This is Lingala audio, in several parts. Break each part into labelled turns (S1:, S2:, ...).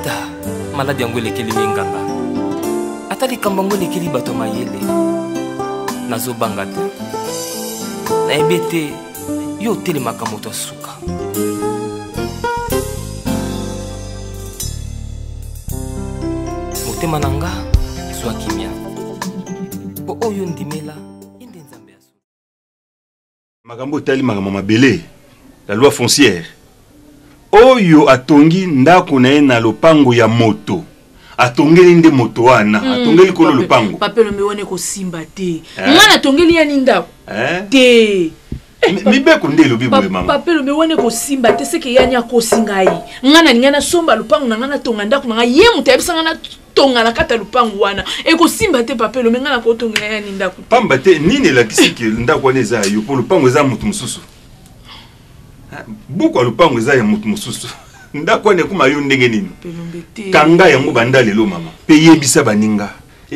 S1: ata maladi yango elekeli minganga ata likambo yango elekeli bato mayele nazobanga te nayebi ete yo otelemaka moto asuka motema na nga zwa kimia po oyo ndimela inde nzambe aso
S2: makambo etali makambo mabele la loi foncière oyo atongi ndako na ye na lopango ya moto atongeli nde moto wana atongeli kolo lopango
S3: papelo mione ko simba te ngana atongeli ya ndako te
S2: mibeko nde lobi boye mama
S3: papelo mione ko simba te seke yani akosinga yi ngana ngana somba lopango na ngana tonga ndako na ye mutu yebisa ngana tonga na kata lopango wana e ko simba te papelo ngana ko tonga ya ndako
S2: pamba te nini la kisiki ndako wana eza yo po lopango eza mutu mususu buku alupango eza ya mutu mususu ndako wana ekuma yo ndenge nini kanga yango banda lelo mama pe yebisa baninga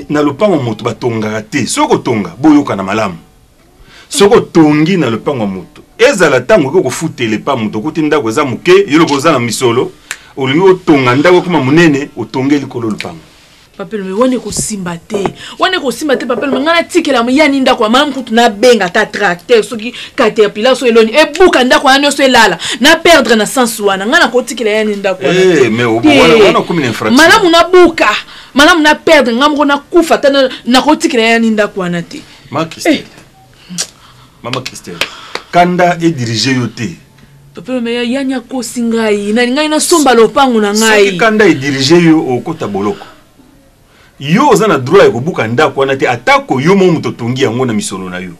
S2: na lopango mutu batongaka te soko tonga boyoka na malamu soko tongi na lopango mutu ezala tango ko kofutele pa mutu kuti ndako eza muke yelo koza na misolo olingi otonga ndako kuma munene otongeli kolo lopango
S3: papelo me wone ko simba te papelo me ngana tikela mo yani ndako mama kutu na benga ta tracteur soki caterpillar so eloni e buka ndako wana so elala na perdre na sens wana ngana ko tikela yani ndako wana
S2: mais wana comme une infraction
S3: malamu na buka malamu na perdre ngamgo na kufa ta na ko tikela yani ndako wana te
S2: Mama Christelle kanda e diriger yo te
S3: papelo me yani akosingai na ngai na somba lopango na ngai
S2: soki kanda e diriger yo okota boloko yo oza na droit ya kobuka ndako wana te atako yo mo muto tongi yango na misolo na yo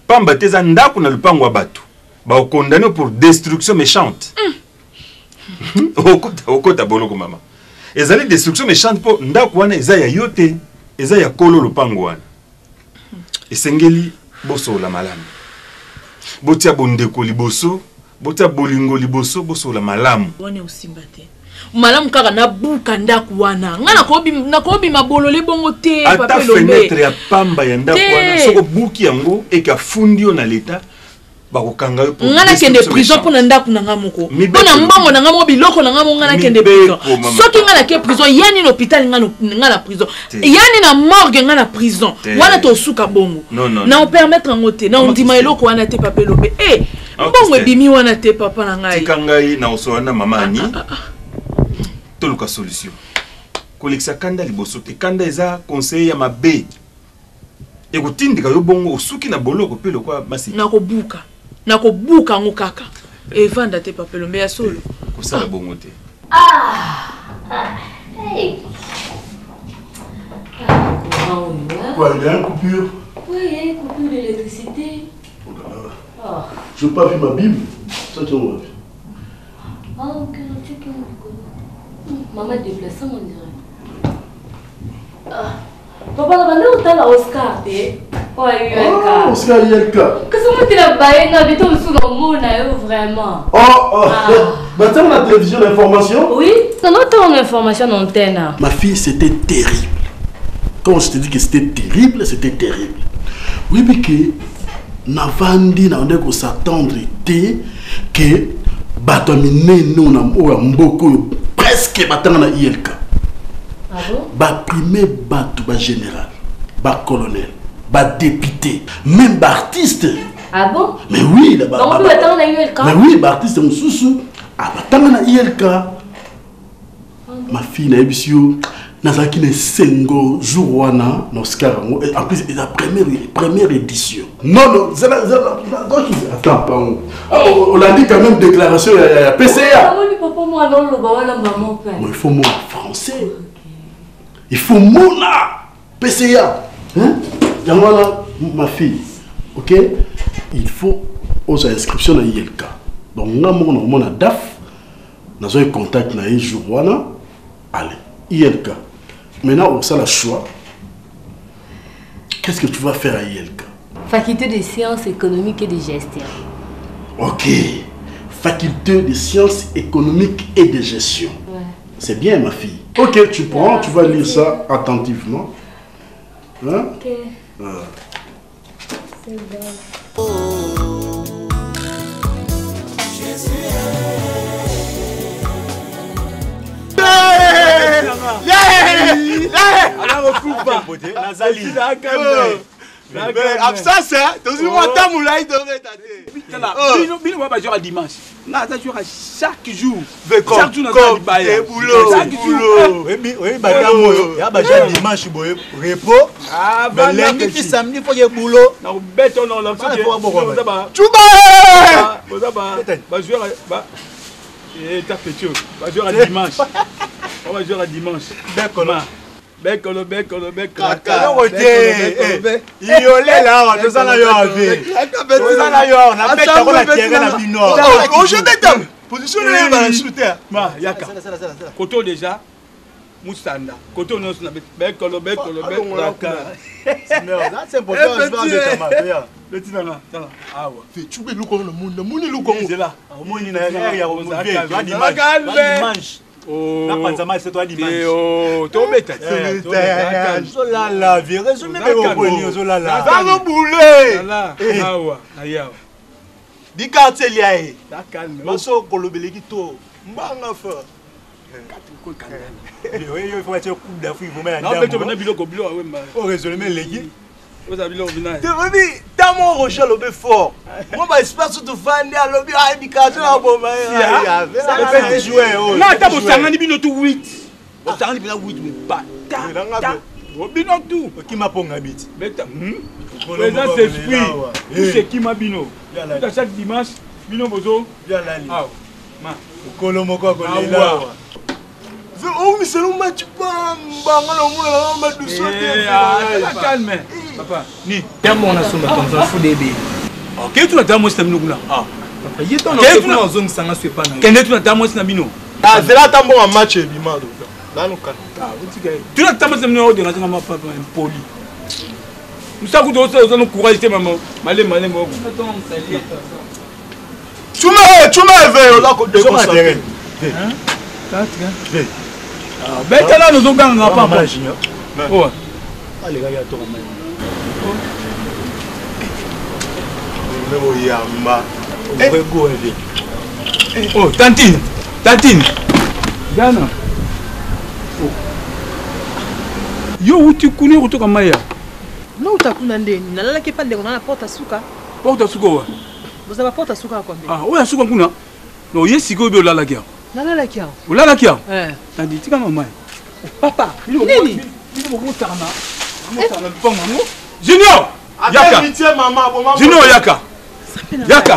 S2: pamba te eza ndako na lupango ya bato baokondane pour destruction méchante okota boloko mama ezali destruction méchante po ndako wana eza ya yo te eza ya kolo lupango wana esengeli bosola malamu botia bondeko liboso botia bolingo liboso bosola malamu
S3: wane usimba te malamu kaka na buka ndako wana ngana kobi mabolole bongo te
S2: ata fenêtre ya pamba ya ndako wana soko buki yango eka fundi yo na leta bakokanga yo
S3: ngana kende prison pona ndako na ngamoko pona mbongo na ngamo biloko na ngamo ngana kende prison soki ngana ke prison yani na hôpital ngana prison yani na morgue ngana prison wana to suka bongo na on permettre ngote na on dima eloko wana te papelo be mbongo ebimi wana te papa na ngai
S2: tikangai na osoana mama ani toluka solution kolekisa kanda liboso te kanda eza conseil ya mabe ekotindika yo bongo osuki na boloko pe lokwa masi
S3: nakobuka ngo kaka evanda te papelo mbe ya solo
S2: kosala bongo te
S4: Hey.
S5: Quoi, il y a une coupure?
S4: Oui, il y a une coupure d'électricité.
S5: Oh là là. Oh. Je n'ai pas vu ma Bible. Ça, tu m'as vu.
S4: Ah, ok, tu es maman déplacée, on dirait. Papa, la bande où t'as la Oscar, t'es? Oh,
S5: Oscar ILK.
S4: Qu'est-ce que tu as baillé dans le béton sous le monde, vraiment?
S5: Oh, maintenant, la télévision d'information?
S4: Oui, c'est notre information d'antenne.
S5: Ma fille, c'était terrible. Quand je te dis que c'était terrible, c'était terrible. Oui, mais que Navandi n'a pas s'attendre que Batamine nous n'a beaucoup presque battant ILK.
S4: Ah bon?
S5: Ba premier bateau, ba général, ba colonel, ba député, même ba artiste.
S4: Ah bon?
S5: Mais oui, là,
S4: donc tu attends la ILK?
S5: Mais oui, ba artiste mon sous-sous. Ah, battant na ILK. Ma fille na ebisio nazaki ne sengo jour wana na Oscar en plus la première édition. Non, c'est la attends pas. On a dit quand même déclaration à PCA. Il faut mot français. Il faut mot là. PCA. Hein? Voilà ma fille. OK? Il faut aux inscriptions à ILK. Donc on a DAF. Nous avons un contact na jour wana. Allez, ILK. Maintenant, on a le choix. Qu'est-ce que tu vas faire à ILK?
S4: Faculté des sciences économiques et de gestion.
S5: Ok. Faculté des sciences économiques et de gestion. Ouais. C'est bien, ma fille. Ok, tu prends, tu vas lire ça attentivement. Hein? Ok. C'est bon.
S6: Bokuba.
S5: Nazali.
S6: Absence, hein? Dans une moitié, moulay devrait être.
S7: Bino va jouer à dimanche. Là, ça joue chaque jour.
S6: Chaque jour,
S7: chaque
S6: boulot.
S7: Chaque jour.
S5: Oui, madame, il y a déjà dimanche, repos.
S7: Ah,
S5: lundi puis samedi, il faut y avoir boulot.
S7: Non, bête, non, non, on va jouer à dimanche. Bekolo.
S5: Il y a là, tout ça là, il y a tout ça là, il y a on a fait la terre dans le nord.
S6: Oh, je t'aime. Position là, il va shooter.
S7: Ma, yaka. Koto déjà. Mustanda. Koto non na bekolo.
S5: C'est important, je vais avec ma père.
S7: Le tinanga. Ah ouais.
S5: Fais tu veux louko le monde, muni louko.
S7: C'est là.
S5: Au moins il y a au monde. Dimanche.
S7: Oh,
S5: c'est toi dimanche.
S7: Oh, Tobeta.
S5: La vie, résumé au point, Zolala.
S6: Va le bouler.
S7: Là, awa, ayawa.
S6: Di quartier lié.
S7: Da calme.
S5: Maso kolobeleki to.
S6: Mbanga fa.
S5: Oui, il faut être coupe d'Afrique, vous mettez.
S7: Non, mais tu vas biloko bilo ouais ma.
S5: Oh, résumé les
S7: Vous avez biloko bina.
S6: Tu veux dire, t'as mon rocher le fort. Moi, bah, espace où tu fais à l'objet à l'éducation à bon,
S5: ça fait jouer.
S7: Non, t'as beau sangani bino tout 8. Au sangani bino 8 mais pas. Au bino tout.
S5: Qui m'a pris un habit.
S7: Beta. Présence esprit. C'est qui m'a bino. Chaque dimanche, bino bozo.
S5: Viens là.
S7: Ah. Ma.
S5: Kolomoko kolela.
S6: Oh, mais c'est le match pas.
S7: Calme. Papa. Ni.
S1: Yambo na sumba tonza fudebe.
S7: Ok, tu as moi c'est minugula. Ah.
S1: Papa, yeto na zone sanga swepa na.
S7: Kende tu as moi c'est minugula.
S6: Ah, c'est là t'as bon match bimado. Là nous kan.
S7: Ah, tu as moi c'est minugula de na ma papa impoli. Nous savons que nous courage maman. Malé moi.
S6: Tu m'as éveillé là côté
S5: sur la terrain.
S7: Hein? Ah, ben là nous avons gagné pas mal. Oh.
S5: Allez, gars, toi maman.
S7: Oh, Tantine. Gana. Yo, où tu connais où tu comme Maya?
S3: Non, tu as connais. Nalala qui parle de on a la porte à souka.
S7: Porte à souka.
S3: Vous avez porte à souka combien?
S7: Ah, ouais, à souka kuna. Non, yes, go be là la guerre.
S3: Nalala qui a.
S7: Ou là la guerre.
S3: Tandis
S7: tu comme Maya.
S3: Papa, nini?
S7: Junior! Yaka! Junior Yaka! Yaka!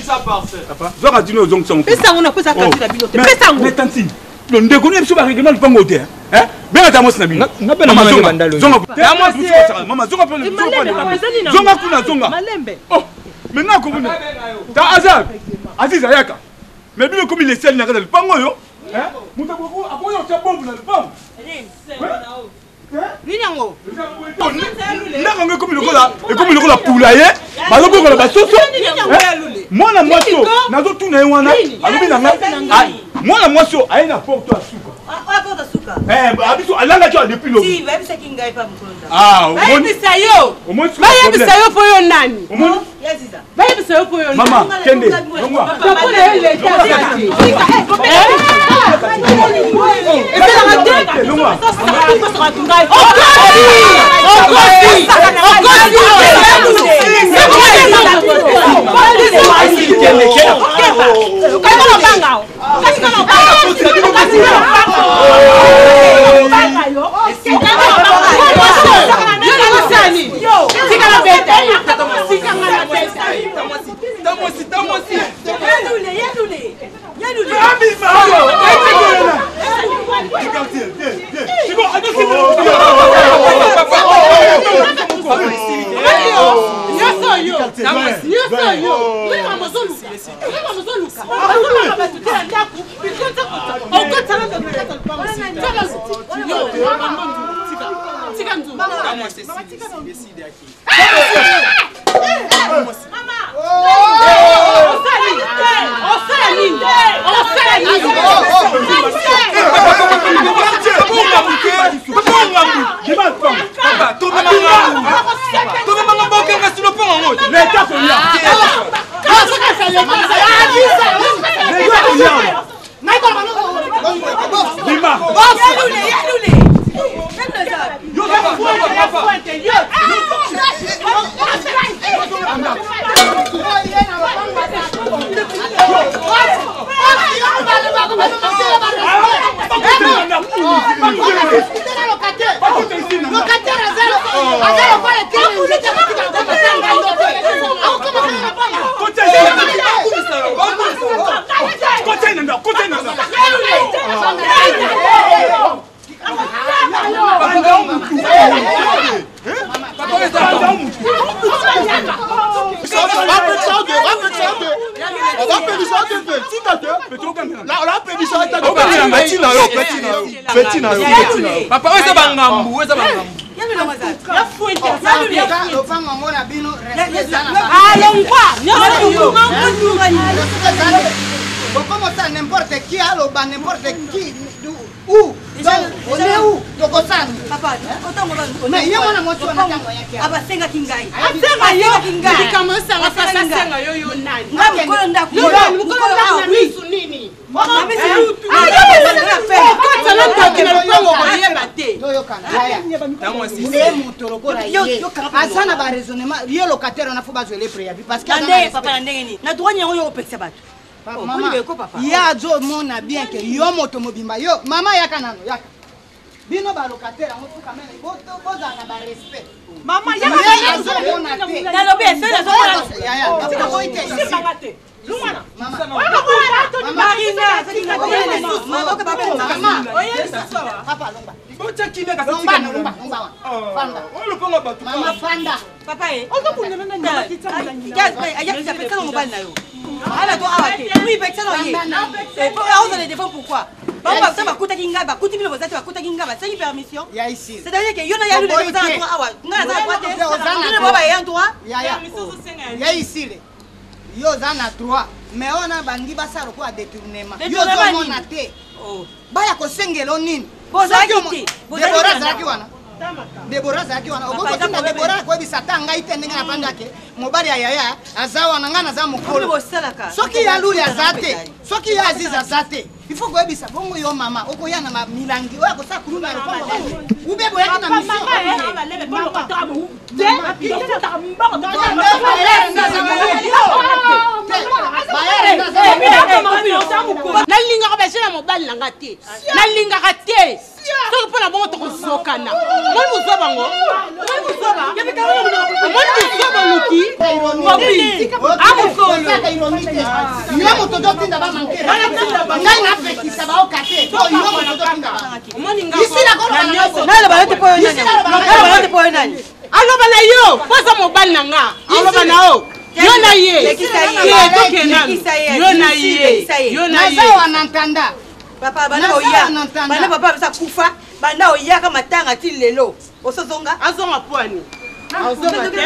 S7: Papa, je vais dire aux gens qui sont
S3: pesa on a posé la carte de la bilote. Pesa on.
S7: Mais tantine, le ndeko ne pas régler le pango terre. Hein? Ben à ta mos na bino.
S1: Ngapena mama bandalo.
S7: Mama zonga pele. Zonga kuna zonga.
S3: Malembe.
S7: Oh, maintenant comment ta Azar. Aziza Yaka. Mais bino comme il est seul na le pango yo. Hein? Muta boko akoyo cha bombe na le pango.
S3: Vinyango.
S7: Ndanga comme le la poulailler. Bazo boko la basoso. Moi la moito nazo tuna wana. Alobi nanga. Moi la moito aina porte à souka.
S8: Ah, porte à souka.
S7: Abiso alanga tu depuis le.
S8: Si, même c'est qui ngai pas mkonda.
S7: Ah, au moins
S3: bisayo.
S7: Au moins
S3: tu. Baye bisayo po yo nani?
S7: Au moins.
S8: Yaziza.
S3: Baye bisayo po yo nani?
S7: Maman, Kende.
S3: Ngwa. Kapona ele tati.
S5: Là, petit ça ta
S7: petit na yo. Papa, ouais ça bangambu, ouais ça bangambu.
S8: Ya fuente ya
S6: opanga ngona bino comment ça n'importe qui aloba n'importe qui où on est où tokosana
S8: papa otango ba
S6: mais ye mwana moto na tango yake
S8: abasenga kingai
S6: asenga yo kingai
S3: kama sanga pasa senga yo nani
S8: mukolo ndaku
S3: wisu nini
S6: azana ba raisonnement ye locataire on a faut bazoele préavis parce que
S8: papa ndenge ni na droit nyango yo opekisa bato
S6: ya zo mona bien que yo moto mobimba yo mama yaka nano yaka bino ba locataire on tout quand même boza na ba respect
S8: mama yaka zo mona te na lobe fela zo mona
S6: ya ya na ko ite
S8: Lumana
S6: mama
S8: Marina mama ko baba mama papa lomba
S7: Bocha kime ka
S6: lomba fanda
S7: le pongo batu
S6: mama fanda
S8: papa ozo kunya nana na gas bay aya ka pesa mo bal na yo ala to awate oui pesa no ye pour on les défend pourquoi baba ça va kuta kinga ba kuti bino bozati ba kuta kinga ba sans permission
S6: ya ici
S8: c'est-à-dire que yona ya lu les bozana to awa ngana za kwate ngana baba ya to
S6: ya ici le yo za na droit mais on a bandi basaro ko détournement yo zo mona te baya ko sengelo nini
S8: bozaki
S6: Deborah zaki wana Deborah zaki wana okoka tunda Deborah ko bisata ngai te ndenge na panda ke mobali ya yaya azawa na ngana za mukolo soki ya luli azate soki ya aziza azate il faut ko bisa bongo yo mama okoya na milangi oya ko sa kuluna ro bongo ubebo yaki na mission
S3: nalinga ko besela mobali nanga te nalinga ka te so ko na bongo to sokana mo muzo bango mo muzo ba mo muzo ba luki mobi amukolo
S6: yo moto do tinda ba mankere ngai na pekisa ba okate to yo moto do tinda ici la ko
S8: na ba te poyo nani na ba te poyo nani
S3: aloba na yo poza mobali nanga aloba na o yo na ye yo na ye
S6: naza wanantanda
S8: papa bana oya bana papa bisa kufa bana oya kama matanga ti lelo osozonga
S3: azonga pwani azonga te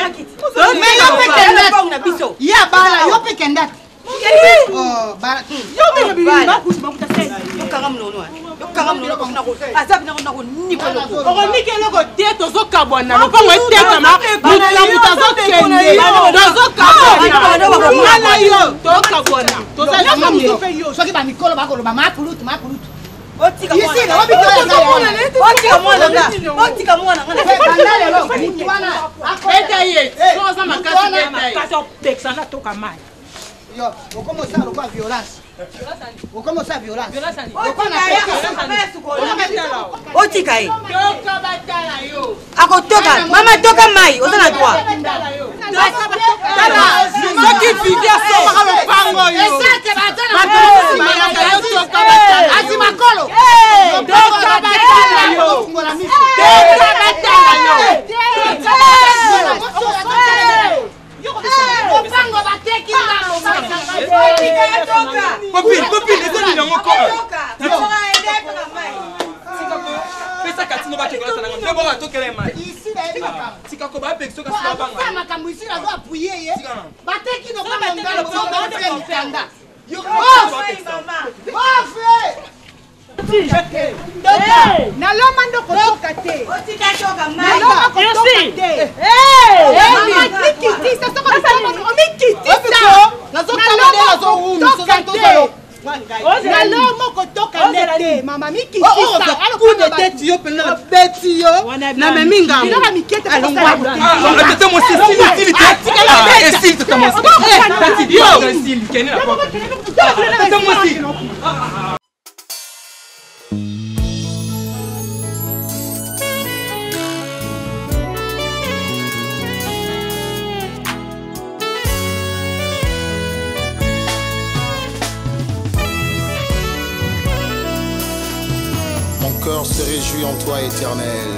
S6: mais yo pekenda
S8: na biso
S6: ya bala yo pekenda oh bala
S8: yo me bibi ba kusi ba kutase yo kanga mnono yo kanga mnono ko na ko azabi na ko ni ko loko
S3: o ni ke loko te to zo kabona lo pango te kama mutla mutazo kende zo kabona ngala yo to kabona to za yo
S6: soki ba mikolo ba ko ba makulutu
S8: otika
S6: ici na
S8: mwana otika mwana ngana
S6: bandale lo mutwana
S3: beta ye so za makasi beta ye
S8: kaso pexana toka mai
S6: yo okomo sa lo kwa violence okomo sa violence
S8: otika ye
S3: toka batala yo
S8: akotoka mama toka mai ozana droit
S3: soki fidia so makalo pango yo
S6: esake batana
S3: yo toka batala
S6: asi makolo
S3: toka batala yo toka batala yo
S6: opango bateki
S7: Copine, eza nini yango ko? Pesa katino ba kekola sana ngombe ba tokele mai.
S6: ici na yebi makambo
S7: Tika ko ba pekso ka sala banga.
S6: ba makambo ici na zo appuyer ye bateki no kama ngalo ba fe mitanda yo
S3: naloma ndoko toka te
S8: otika toka mai
S3: naloma kotoka te mama tikitisa soko omikitisa naloma kotoka te mama mikitisa
S6: kude teti yo pena beti yo na memi ngambo
S7: Tete mo sili tete tete mo sili yo sili keni na poko tete mo sili
S9: Mon cœur se réjouit en toi, éternel.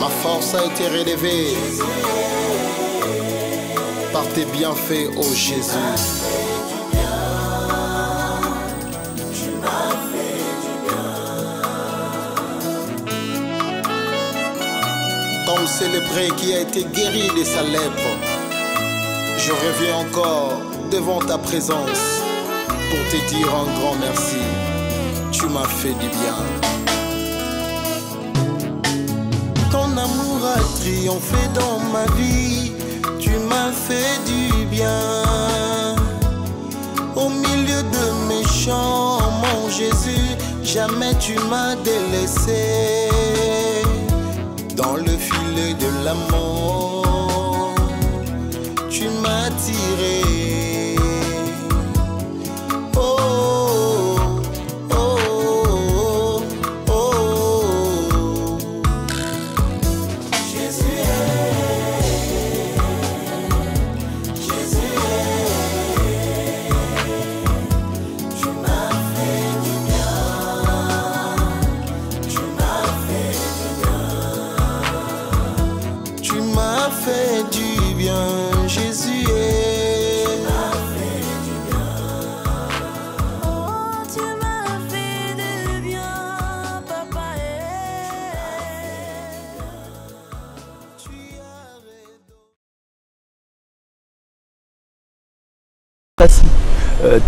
S9: Ma force a été relevée par tes bienfaits, ô Jésus. célébrer qui a été guéri de sa lèpre. Je reviens encore devant ta présence pour te dire un grand merci. Tu m'as fait du bien. Ton amour a triomphé dans ma vie. Tu m'as fait du bien. Au milieu de mes chants, mon Jésus, jamais tu m'as délaissé. Dans le filet de l'amour, tu m'as tiré.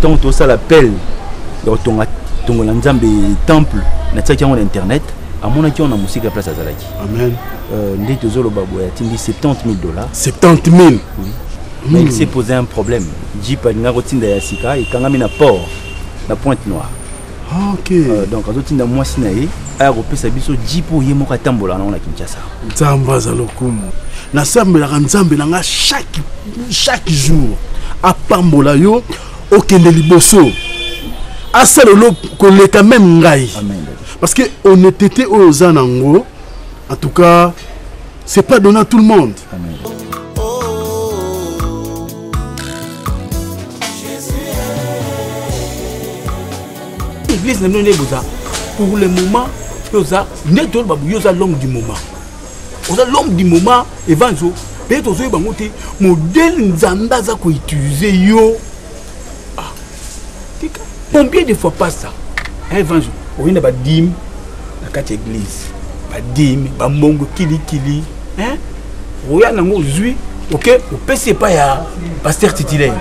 S10: Tant tout ça l'appel dans ton temple na tsaki en internet à mon avis on a musique à place à Zalaki.
S5: Amen.
S10: Ndé tozolo baboya tindi $70,000.
S5: 70,000.
S10: Oui. Mais il s'est posé un problème. Jeep a nga rotinda ya sika et kangami na port na Pointe Noire.
S5: Ah ok.
S10: Donc azotinda moi sinaye aya kopesa biso Jeep ye moko tambola na Kinshasa.
S5: Nzamba za lokumu. Na sambela nzambe na nga chaque jour a pambola yo okende liboso asalolo koleka même ngai.
S10: Amen.
S5: Parce que honnêteté aux anango en tout cas c'est pas donné à tout le monde.
S10: Amen.
S7: L'église n'est pas pour le moment, l'homme du moment. L'homme du moment, évangile, peut-être que le modèle Nzamba za ko utiliser yo. Combien de fois passe ça? Évangile, on a pas dim na quatre église, pas dim, pas mongo kili, hein? Roya nango zui, ok? On peut pas ya pasteur titulaire.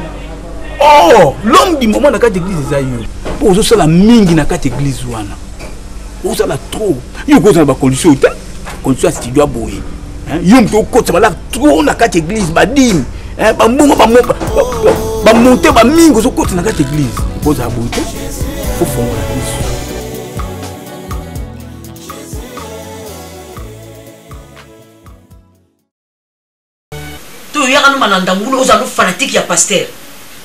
S7: Oh, l'homme du moment na quatre église za yo. Pour ça la mingi na quatre église wana. Pour ça la trop. Yo ko za ba condition te. Condition studio boye. Hein? Yo mto ko ça la trop na quatre église ba dim. Hein? Ba mbongo ba monter ba mingi so ko na quatre église. Pour ça boye te. Faut fongola biso.
S11: To yaka no mananda ngulo oza no fanatique ya pasteur.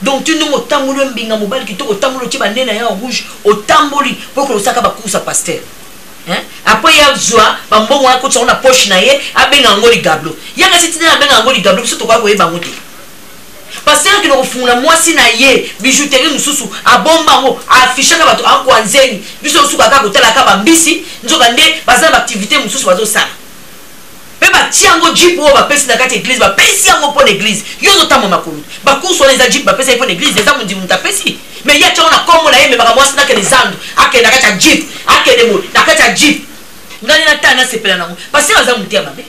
S11: Donc tu nous otamboli mbinga mobali kitoko otamboli ti banena ya rouge otamboli pour que le saka ba course pasteur. Hein? Après ya zwa ba mbongo ya kotsa na poche na ye abenga ngoli gablo. Yanga sitina abenga ngoli gablo so to kwa koyeba ngote. Pasteur ki no fungula mwasi na ye bijouterie mususu abomba ngo afficher ka bato akwanzeni biso suka ka kotala ka bambisi nzoka nde bazana ba activité mususu bazo sala. Ba tiango jeep o ba pesi na kati église ba pesi yango pour l'église yo zo tamo makulu ba kuso les jeep ba pesi pour l'église les amundi munta pesi mais ya tiona komo na yeme ba mwasi na ke les andu ake na kati jeep ake demo na kati jeep ngani na tana sepela nango parce que azamu tia mabe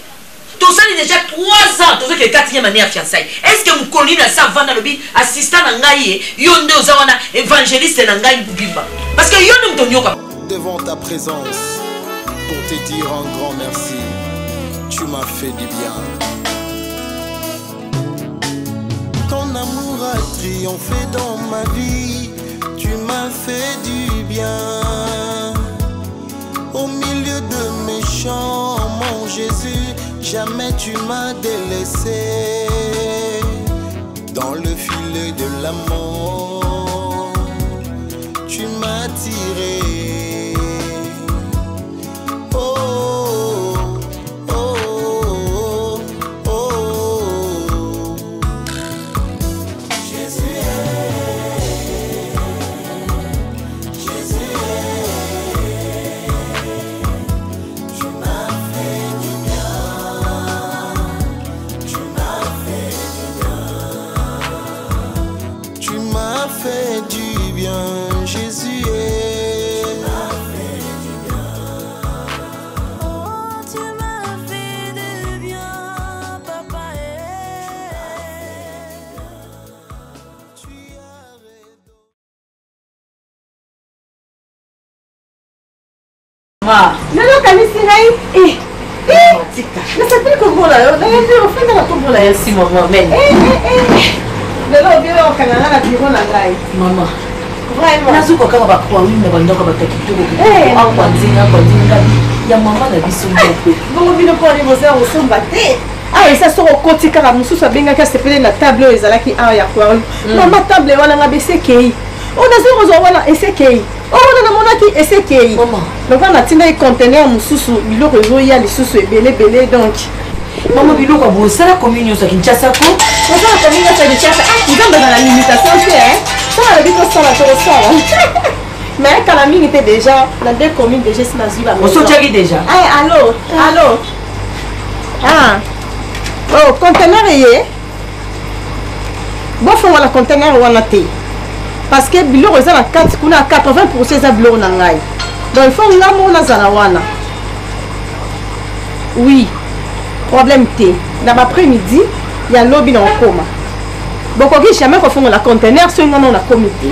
S11: tout ça déjà 3 ans tout ça que 4e année à fiançailles est-ce que mon colline na ça vanda lobi assistant na ngai yo nde ozawana évangéliste na ngai bibba parce que yo ne mtonyo ka
S9: devant ta présence pour te dire un grand merci. Tu m'as fait du bien. Ton amour a triomphé dans ma vie. Tu m'as fait du bien. Au milieu de mes chants, mon Jésus, jamais tu m'as délaissé. Dans le filet de l'amour, tu m'as tiré.
S8: lelo kanisi ngai nasapeli kombola yo nayebi ofandaka kombola yo
S11: si mama men
S8: lelo obie okanganga na biro na ngai
S11: mama nazuka kaka bakwawina bandoko batakitoko akwanzinga ya mama na biso mpe
S8: bongo bino mpo ani bozala kosomba te awa esa soko okoti kaka mosusu abengaki asepele na table oyo ezalaki awa ya kwari mama table wana nga besekei oyo nazwi kozwa wana esekei oyo namonaki esekei lokola natindaki contener mosusu biloko ezoya lisusu ebelebele donc
S11: mama biloko bosala komi nyonso ya kinshasa ko
S8: osala komi nyonso ya kinshasa nzambe eza na limitation te sala lobi tosala tokosala mais kala mingi te déjà na 2 communes déjà si nazwi
S11: osotiaki déjà
S8: allo oh conteneur eye bofongola conteneur wana te parce que biloko eza na kati kuna 80% eza biloko na ngai donc il faut nga moko nazala wana oui problème te na baprès-midi ya lobi na okoma bokoki jamais kofongola conteneur soki nga na komi te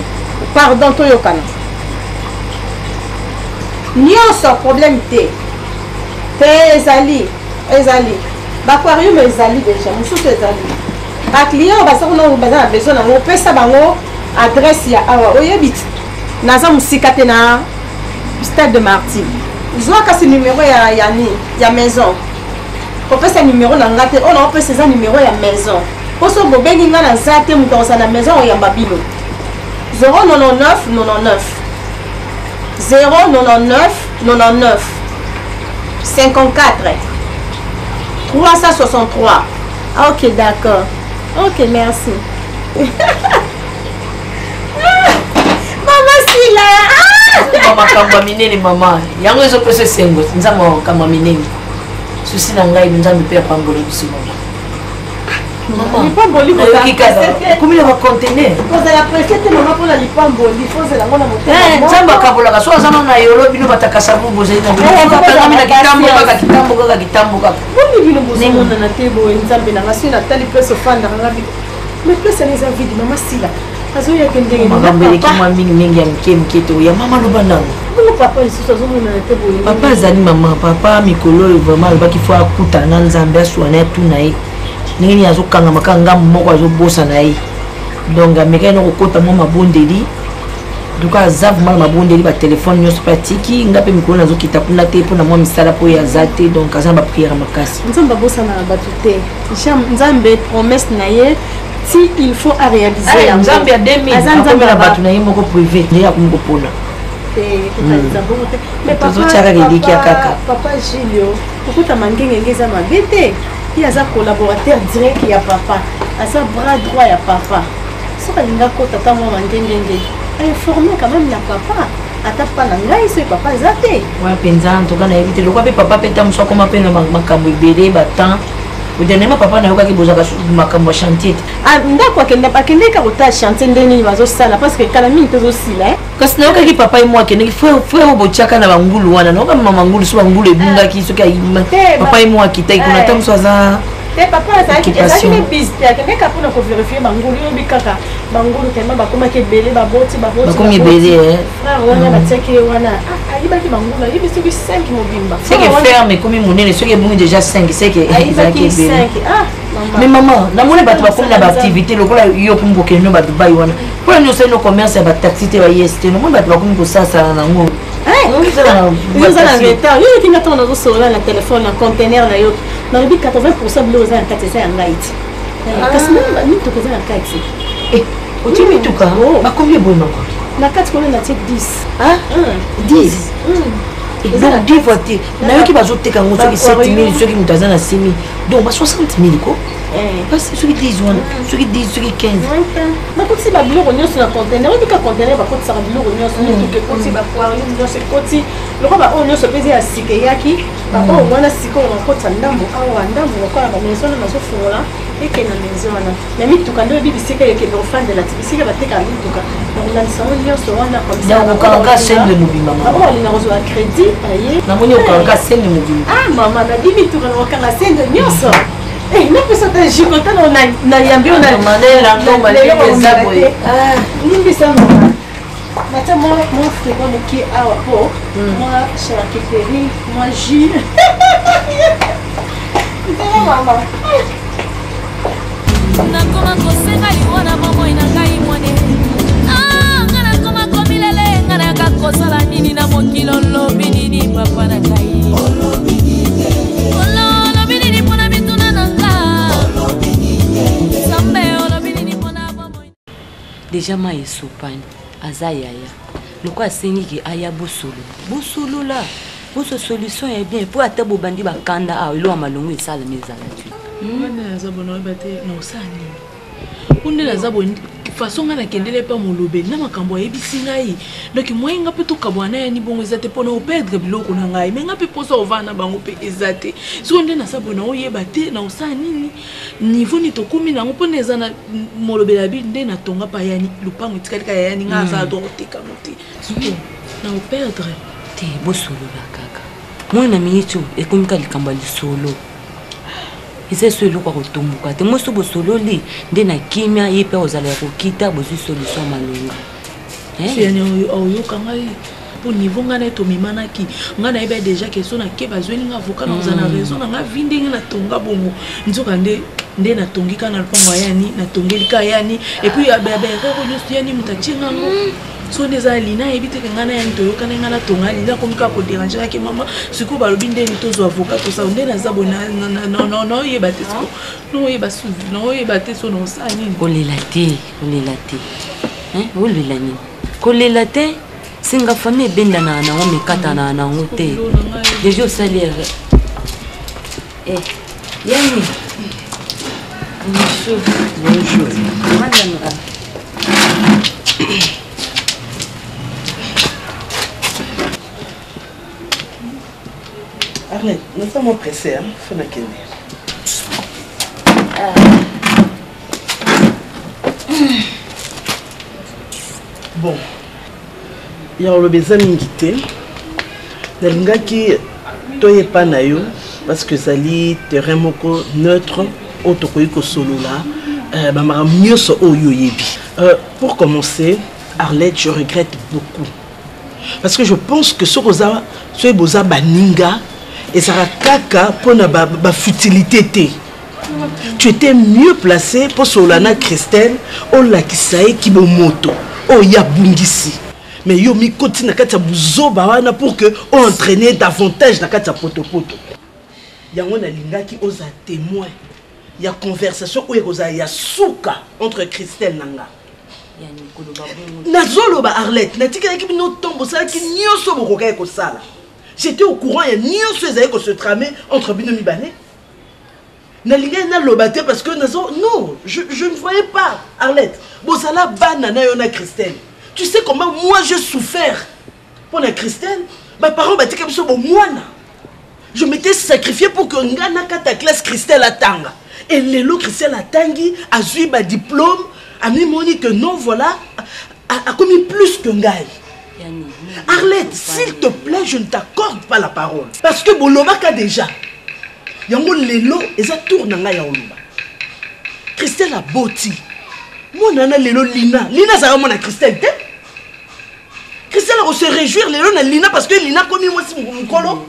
S8: pardon toyokana nyonso problème te ezali baquarium ezali déjà mosusu ezali baclient baza na besoin nango opesa bango adresse ya awa oyebi naza mosika te na stade de Martyr zwa kasi numero ya maison kopesa numero na nga te oyo naopesa eza numero ya maison mpo so bobengi nga naza te moto akosala na maison oyamba bino 099 099 54 363. Ah, ok, d'accord. Ok, merci. Maman Sila.
S11: Mama kamba minene mama. Yango ezo pese sengo. Nzama kamba minene. Susi na ngai nzambe pe pambolo biso mama. Mama.
S8: Lipamboli ko
S11: ta. Komi na ba conteneur.
S8: Ko za la presete mama pour la lipamboli. Faut za la ngona moto.
S11: Nzamba kabola ka so azana na yolo bino bataka sabu boze na bino. Papa na kitambo kaka.
S8: Boni bino boze mona na tebo nzambe na ngasi na tali place ofanda ngabi. Mais place na za vide mama Sila. Azoya kendenge.
S11: Mama mbele kimwa mingi ya mke to ya mama lobandango.
S8: Papa lisusu azomona na tebo.
S11: Papa azali mama papa mikolo vraiment baki fo akuta na nzambe aswana tuna ye. Nini azokanga makanga moko azobosa na ye. Donc ameka no kokota mo mabondeli. Donc azav mal mabondeli ba téléphone nyonso patiki ngape mikolo nazokita kuna te pona mo misala po ya zate donc azamba prière makasi.
S8: Nzamba bosa na batute. Nzambe promesse na ye si il faut à réaliser
S11: en Zambie à 2000 nzambe na batu na ye moko privé ne ya kumukopona.
S8: Mais papa Gilio, pourquoi tu as vite? Il a un collaborateur direct il y a papa, à sa bras droit il y a papa. Ce que tu as informé quand même il papa. Ata pas ngai c'est papa zate.
S11: Ouais penza en tout cas na éviter le quoi papa peta mso comme appelle makambo ibele batan. Ou dernièrement papa na yoka ki bozaka makambo chantier.
S8: Ah ndako akenda pakende ka kota chantier ndeni bazo sala parce que kala mingi tozo sila
S11: kasi na yoka ki papa et moi kende frère bochaka na bangulu wana na yoka mama ngulu so bangulu ebunga ki soki ayima papa et moi kitai kuna tamu swaza
S8: te papa ça qui est piste akende ka pona ko vérifier bangulu yo bikaka bangulu tellement bakoma ke belé baboti
S11: bakomi belé
S8: frère wana bateke wana ayibaki bangulu ayibi soki 5 mobimba
S11: c'est que ferme comme monene soki ebungi déjà 5 c'est que
S8: ayibaki 5
S11: mais maman na mona bato bakomi na baactivité lokola yo kumbo keno ba Dubai wana pour nous c'est no commerce ba taxi te ba yest no mona bato bakomi ko sasa na ngo
S8: vous allez en retard yo qui n'attend dans sur la téléphone un conteneur na yo na 80% de l'eau en katesa en Haïti parce que ni to ko en Haïti
S11: o ti mi tuka ba combien bon non
S8: na 4 ko na 10
S11: 10 donc 10 voitures na yo ki bazoteka ngo soki 7000 soki mutaza na 6000 donc ba 60000 ko parce que soki 10 wana soki 10 soki 15
S8: na koti ba biloko nyonso na conteneur obi ka conteneur ba koti sa biloko nyonso to koti ba poire nyonso koti loko ba o nyonso pezi ya sike yaki ba o wana siko na koti ndambo awa ndambo ko ba maison na so fola eke na maison wana na mituka ndio bibi sike yake no fan de la tibisika bateka mituka na salon nyonso wana comme ça
S11: donc okanga chaîne de mobile maman
S8: ba lina rezo crédit aye
S11: na moni okanga chaîne de mobile
S8: mama na bibi tuka na okanga chaîne de nyonso na pesa ta jikota na yambi ona
S11: mandela ngoma leza boye
S8: nimbi sana
S3: Maintenant, moi, mon frère, qui est à Wapo, moi, sur la kétérie, moi, j'y. C'est maman.
S12: Nakoma kosenga liwana mamo inakai mwane. Ah, ngana koma komilele ngana kakosala nini na mokilo lobi nini papa na kai. Lobi nini pona bituna nanga. Sambe lobi nini pona mamo.
S11: Déjà ma esopani azayaya. Loko asengi ki aya busulu. Busulu la. Buso solution est bien pour atabo bandi bakanda a ilo amalongo esala mezala tu.
S3: Ngana zabona bate na usani. Unde zabona façon ngana kendele pa molobe na makambo ebisi ngai. Donc moi ngape to kabwana ya ni bongo ezate pona opedre biloko na ngai. Mais ngape posa ovana bango pe ezate. So nde na sabona oyeba te na usani niveau ni tokumi na ngopona ezana molobe la bi nde na tonga pa yani lupango tikalika yani nga za do teka moti. So na opedre
S11: te bosolo bakaka. Moi na miitu ekomika likamba lisolo. Ise solo kwa kotombuka te moso bosolo li nde na kimia yepe ozala ya kokita bozu solution malonga.
S3: Yani oyoka ngai po niveau ngana to mimanaki ngana ebe déjà question na ke bazweni nga avocat na ozana raison na nga vinde nga na tonga bongo nzoka nde na tongika na lupango yani na tongelika yani et puis abe ko nyusu yani mutachenga ngo. So neza lina ebite ngana yani toyoka na ngana tonga lina komika ko déranger ke mama siko balobi nde ni tozo avocat to sa nde na zabona no yebate siko no yebasu no yebate so no sani
S11: kolela te olela ni kolela te singa famille benda na ngo mikata na ngo te déjà salaire yani bonjour madame.
S13: Arlette, nous sommes pressés, hein? Faut la kenner. Bon, il y a le besoin d'ingiter. Nalinga qui toye pas nayo parce que Zali terrain moko neutre autokoyiko solo là. Bah mieux so oyo yebi. Pour commencer, Arlette, je regrette beaucoup parce que je pense que ce rosa, ce boza baninga. Et ça a caca pour la futilité. Tu étais mieux placé pour Solana Christelle, ou la Kisae Kibomoto, ou Yabungisi. Mais yo mi continue na kata buzo bawana pour que on entraîner davantage na kata poto. Yango na linga qui osa témoin. Il y a conversation où il y a souka entre Christelle nanga. Nazolo ba Arlette, na tika ki no tombo sala ki nyoso bokoka ko sala. J'étais au courant, il y a ni on se tramait entre Binomi Bané. Nalinga na lobate parce que non, je ne voyais pas Arlette. Bosala banana yona Christelle. Tu sais comment moi j'ai souffert pour la Christelle. Mes parents m'ont dit que je m'étais sacrifié pour que ngana kata classe Christelle atanga. Et l'élo Christelle atangi a eu ma diplôme, a mis moni que non voilà a commis plus que ngai. Arlette, s'il te plaît, je ne t'accorde pas la parole. Parce que Bolobaka déjà. Yango lelo, eza tourna nga ya oloba. Christelle a boti. Moi nana lelo Lina. Lina ça va Christelle te. Christelle va se réjouir lelo na Lina parce que Lina comme moi si mon colo.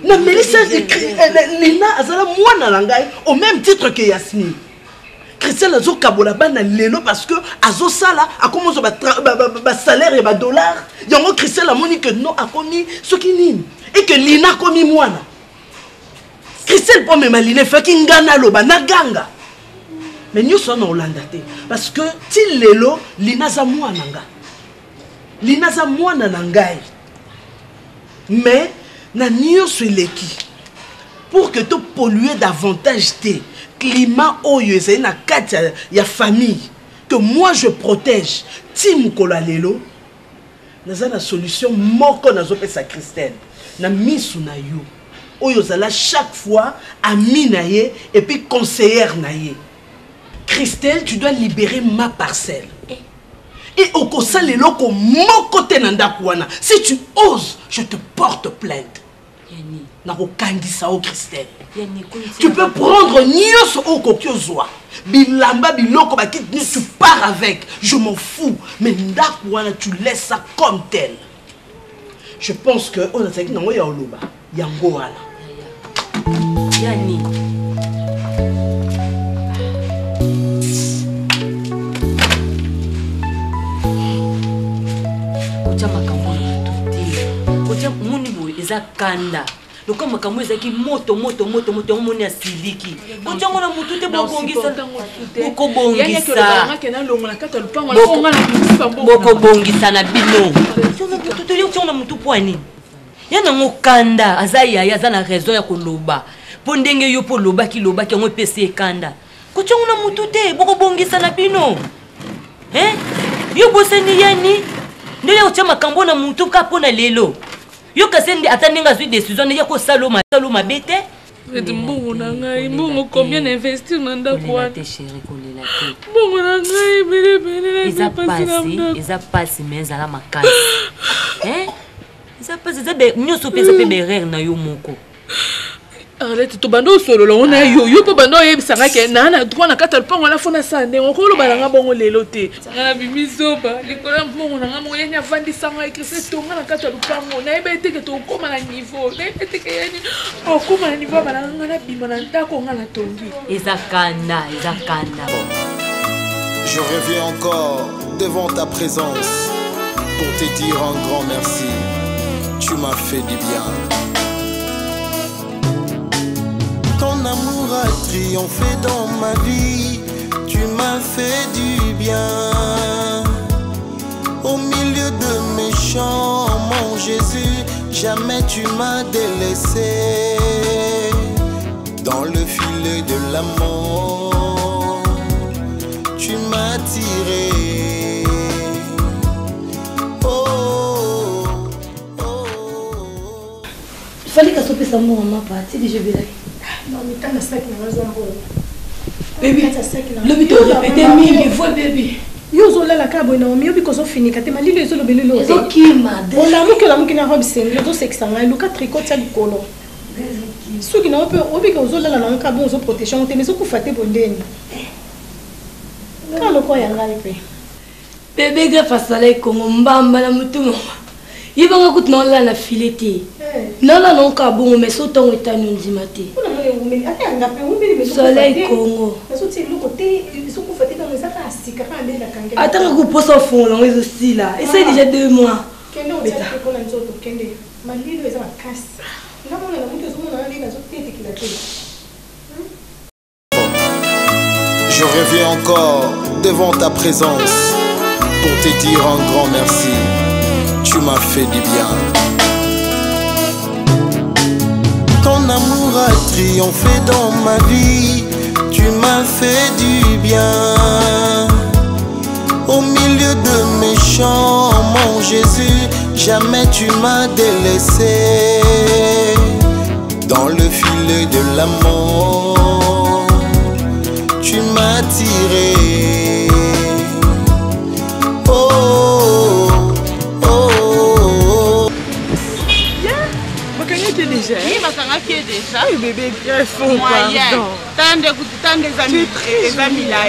S13: Na Melissa Lina azala moi na langai au même titre que Yasmine. Christelle azo kabola bana lelo parce que azo sala a commencé ba salaire et ba dollar. Yango Christelle a moni que non a commis ce qui nime et que Lina a commis moi. Christelle pour me maliner fait kingana loba na ganga. Mais nous sommes en Hollande parce que ti lelo Lina za moi nanga. Lina za moi na nangai. Mais na nyoso leki pour que tu polluer davantage tes climat oyo c'est na kati ya famille que moi je protège tim kola lelo naza na solution moko nazo pesa Christelle na misu na yo oyo zala chaque fois ami na ye et puis conseillère na ye. Christelle, tu dois libérer ma parcelle. Et au kosa lelo ko moko te na ndakwana. Si tu oses, je te porte plainte. Tu peux prendre nyos au kokiozwa Bilamba, biloko, tu pars avec. Je m'en fous. Mais ndakwana, tu laisses ça comme tel. Je pense que on a dit non, il y a Oloba. Yango ala.
S11: Yani. Kocha makambo tuti. Kocha muni boy eza kanda. Loka makambo ezaki moto moni asiliki. Kocha ngona mutu te bobongisa. Boko bongisa na bino. Tutu yo tona mutu poani. Yana ngokanda azaya ya zana raison ya koloba. Pondenge yo po loba ki ngo pese kanda. Kocha ngona mutu te boko bongisa na bino. Yo boseni yani. Ndele ocha makambo na mutu ka pona lelo. Yo kasendi ataninga zui décision ya ko saloma bete.
S3: Mbongo na ngai, mbongo combien d'investir na ndako wana.
S11: Te chérie kolela te.
S3: Mbongo na ngai bele
S11: Eza pasi mais ala makasi. Eza pasi za be nyoso pesa pe berer na yo moko.
S3: Arrête to bando solo lo na yo po bando yebisanga ke na droit na kata lupango la fona sande ngokolo balanga bongo lelo te. Sanga bimisoba likola mbongo na ngamo yenya vandisanga ekrise tonga na kata lupango na ebete ke to koma na niveau na ebete ke yani okoma na niveau balanga na bima na ndako ngala tongi.
S11: Ezakanda.
S9: Je reviens encore devant ta présence pour te dire un grand merci. Tu m'as fait du bien. Ton amour a triomphé dans ma vie. Tu m'as fait du bien. Au milieu de mes chants, mon Jésus, jamais tu m'as délaissé. Dans le filet de l'amour, tu m'as tiré.
S14: Il fallait qu'elle soit sa maman partie déjà là.
S15: Non, mais quand la sac n'a pas
S14: bébé, le bito répété mille fois bébé.
S15: Yo zola la cabo na mi obiko zo fini kate malilo ezo lo belilo.
S14: Ezo kima de.
S15: On la muki na robe sengle zo sexanga luka tricot ya likolo. Soki na ope obiko zola la na cabo zo protection te mais zo kufate bondeni. Ka loko ya ngai pe.
S14: Bébé greffe à soleil kongo mbamba na mutumo. Yibanga kutna la na filete. Nala non ka bon mais so tongo etani ndimate. Soleil Congo. Attends que vous posez au fond là aussi là. Et c'est déjà 2 mois.
S9: Je reviens encore devant ta présence pour te dire un grand merci. Tu m'as fait du bien. Ton amour a triomphé dans ma vie. Tu m'as fait du bien. Au milieu de mes chants, mon Jésus, jamais tu m'as délaissé. Dans le filet de l'amour, tu m'as tiré.
S8: Déjà. Oui, qui est déjà.
S15: Oui, bébé, il faut pardon.
S8: Tant des amis, des amis là.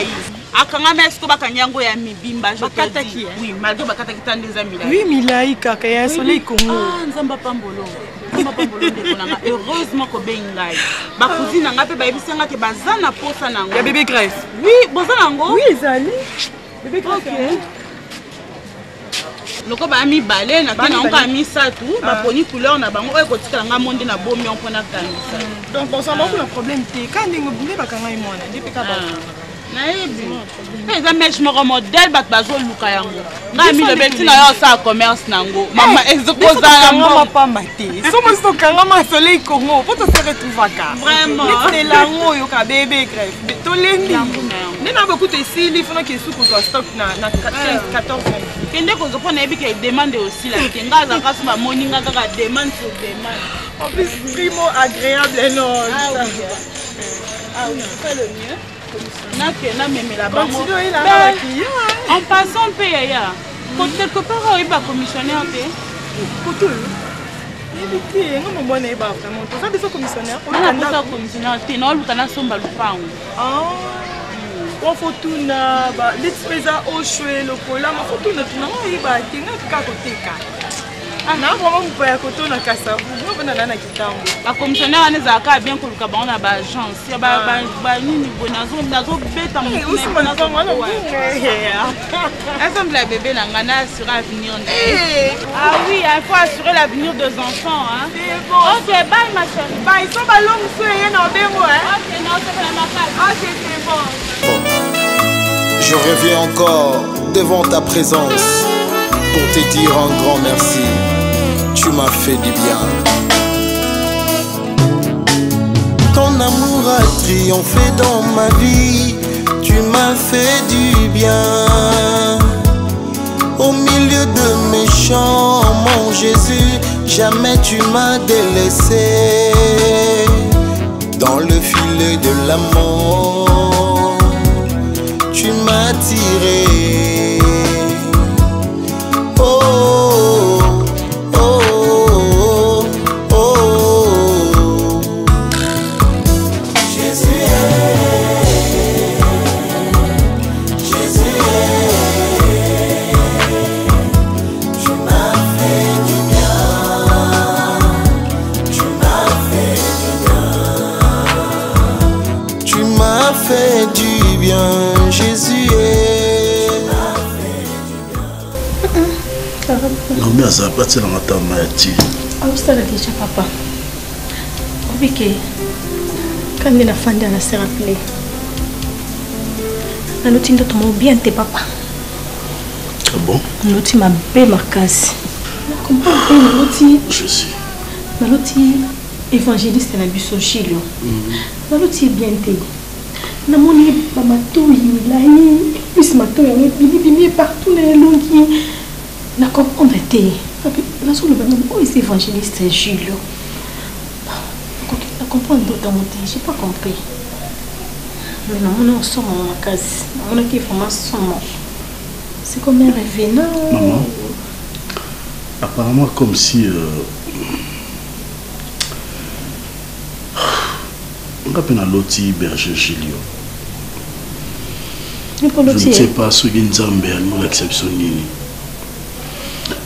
S8: Akanga mesko bakanyango ya mibimba je te dis. Oui, malgré bakataki tant des amis là.
S15: Oui, Milaï kaka ya soleil Congo.
S8: Ah, nzamba pambolo. Nzamba pambolo de konanga. Heureusement ko bengai. Ba cousine nga pe ba yebisanga te bazana posa nango.
S15: Ya bébé greffe.
S8: Oui, bozana ngo.
S15: Oui, ezali. Bébé greffe.
S8: OK. Loko ba mi balé na tena onka mi satu ba poni couleur na bango e kotikala nga monde na bomi on pona kanisa.
S15: Donc on s'en va pour le problème té quand ndingo bune bakanga imona depuis ka ba.
S8: Na ebi. Eza mesh moko modèle bat bazo luka yango. Nga mi le beti na yo sa commerce nango. Mama ezokoza
S15: yango pas maté. Somo sto kanga ma soleil Congo. Pour te faire retrouver ka.
S8: Vraiment.
S15: C'est lango yo ka bébé greffe. To lendi. Nena beaucoup te sili fona ke suku zo stock na 14
S8: kende kozo pona ebi ke demande aussi la kenga za kasu ba moninga kaka demande sur demande.
S15: En plus primo agréable non.
S8: Ah oui, c'est le mieux. Na même la banque.
S15: En
S8: passant paye ya. Quand quelque part il va commissionnaire té.
S15: Koto. Il est non mon bonne ba vraiment. Ça des commissionnaire.
S8: On a pas commissionnaire té non lutana somba lupango.
S15: Ah.
S16: on faut tout na ba l'espèza au choué le cola ma faut tout na tout na on ba tinga ka koteka ana vraiment vous ya koto na kasa vous na na kitambo ba commissionnaire aneza ka bien koluka ba na ba agence ya ba nini bonazo beta mo nazo mwana ensemble la bébé na ngana sur l'avenir ah oui il faut assurer l'avenir des enfants hein c'est bon OK bye ma chérie bye so ba long so yé na bengo hein OK non c'est pas ma case OK c'est bon.
S9: Je reviens encore devant ta présence pour te dire un grand merci. Tu m'as fait du bien. Ton amour a triomphé dans ma vie. Tu m'as fait du bien. Au milieu de mes chants, mon Jésus, jamais tu m'as délaissé. Dans le filet de l'amour, tu m'as tiré. Oh, oh, oh, oh, oh. Jésus est, Jésus est. Tu m'as fait du bien, tu m'as fait du bien. Tu m'as fait du bien, Jésus est.
S5: Non mais ça pas c'est la matin maïti.
S15: Ah ça la déjà papa. Obike. Quand il a fandi à la se rappeler. Na loti ndo tomo bien te papa.
S5: Ah bon?
S15: Loti ma be markasi. Na comprends bien loti.
S5: Je sais.
S15: Na loti évangéliste na biso Chilo. Na loti bien te. Na moni ba matoi lahi. Puis matoi on bimi partout les longi. Na comprendre te na sur le banane oh c'est évangéliste Jules na comprendre d'autres mots j'ai pas compris mais non on somme en case on a qui vraiment somme c'est comme un rêve non
S5: maman apparemment comme si on a peine à loti berger Gilio je ne sais pas ce qui nous a embêté l'exception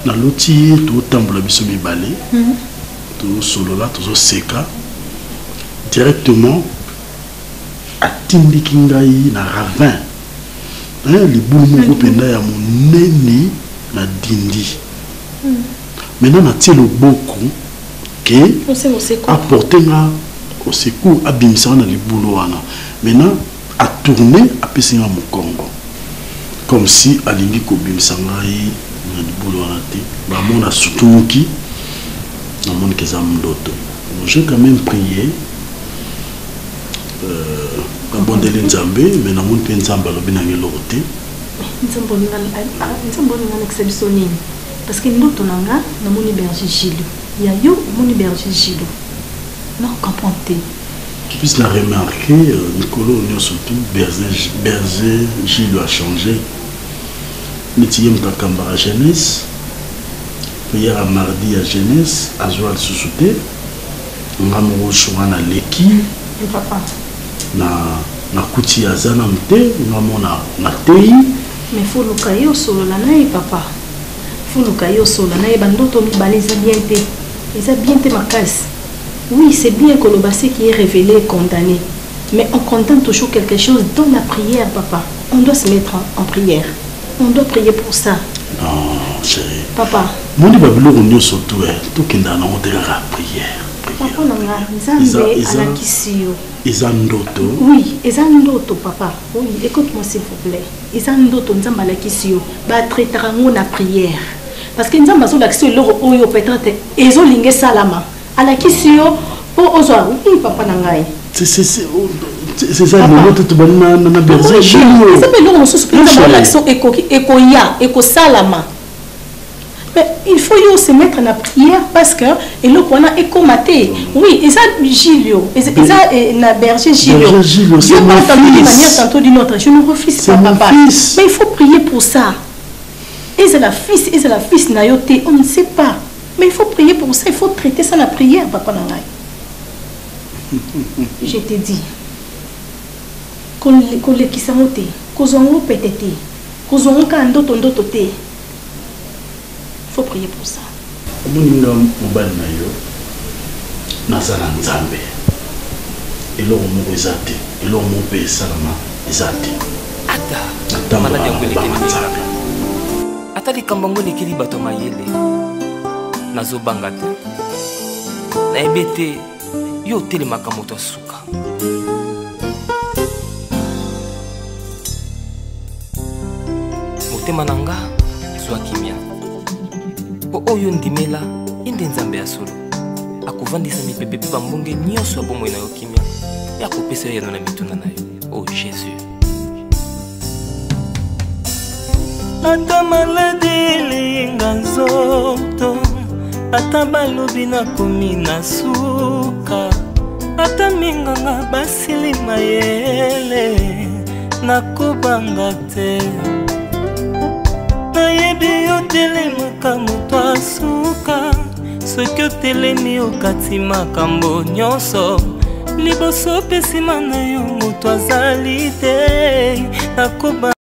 S5: na loti to tambola biso mibale to solola to seka directement atindiki ngai na ravin libulu moko penda ya monene na dindi maintenant na tie loboko ke apporter nga au secours abimisa na libulu wana maintenant a tourner apesi nga mokongo comme si alingi kobimisa ngai na libulu wana te bamona sutumuki namoni keza mndoto j'ai quand même prié babondeli nzambe mais namoni mpe nzambe alobi nange eloko te
S15: nzambe olinga nakisa biso nini parce que ndoto na nga namoni berger Gilo ya yo omoni berger Gilo na comprend te
S5: qui puisse la remarquer Nicolas Onyo surtout berger Gilo a changé. Nitiyem takamba à jeunesse, hier à mardi à jeunesse, à Zoal Soussouté, ngamu shwana leki,
S15: papa,
S5: na kuti azana mte, ngamu na tei.
S15: Mais faut le caillou solo la naï papa, faut le caillou solo la naï bandoto mi balisa bien te, ils a bien te ma casse. Oui c'est bien que le passé qui est révélé est condamné, mais on condamne toujours quelque chose dans la prière papa. On doit se mettre en prière. On doit prier pour ça.
S5: Non, chérie.
S15: Papa.
S5: Mon Babylone, on est surtout tout qui est dans la prière.
S15: Papa, on a
S5: ils ont ndoto.
S15: Oui, ils ont ndoto, papa. Oui, écoute-moi s'il vous plaît. Ils ont ndoto, nous avons la question. Bah, traiter la prière. Parce que nous avons l'action de l'euro, peut-être, ils ont l'ingé salama. À la question, pour ozoa, oui, papa, nangai.
S5: C'est ça, le tout banana na berger.
S15: C'est mais nous on se souvient de l'action éco salama. Mais il faut y se mettre en prière parce que et le qu'on a écomaté. Oui, et ça Gilio, et ça na berger Gilio. Dieu parle tantôt d'une manière, tantôt d'une autre. Je ne refuse pas papa. Mais il faut prier pour ça. Et c'est la fils nayoté, on ne sait pas. Mais il faut prier pour ça, il faut traiter ça la prière papa nangai. Je te dis. kolekisa ngo te kozwa ngo pete te kozwa ngo ka ndoto te. Faut prier pour ça.
S5: Omuninga mobali na yo naza na nzambe eloko moko eza te eloko moko mpe esalama eza te
S1: ata likambo ngo lekeli bato mayele nazobanga te nayebi ete yo otelemaka moto asuka. Motema na nga zwa kimia po oyo ndimela inde nzambe ya solo akovandisa mipepe mpe bambonge nyonso ya bomoi na yo kimia ya kopesa yo yano na mituna na yo. Oh Jésus,
S17: ata maladi elinga nzoto ata balobi nakomi na suka ata minganga basili mayele nakobanga te nayebi otelemaka moto asuka soki otelemi okati makambo nyonso liboso pe nsima na yo moto azali te nakoba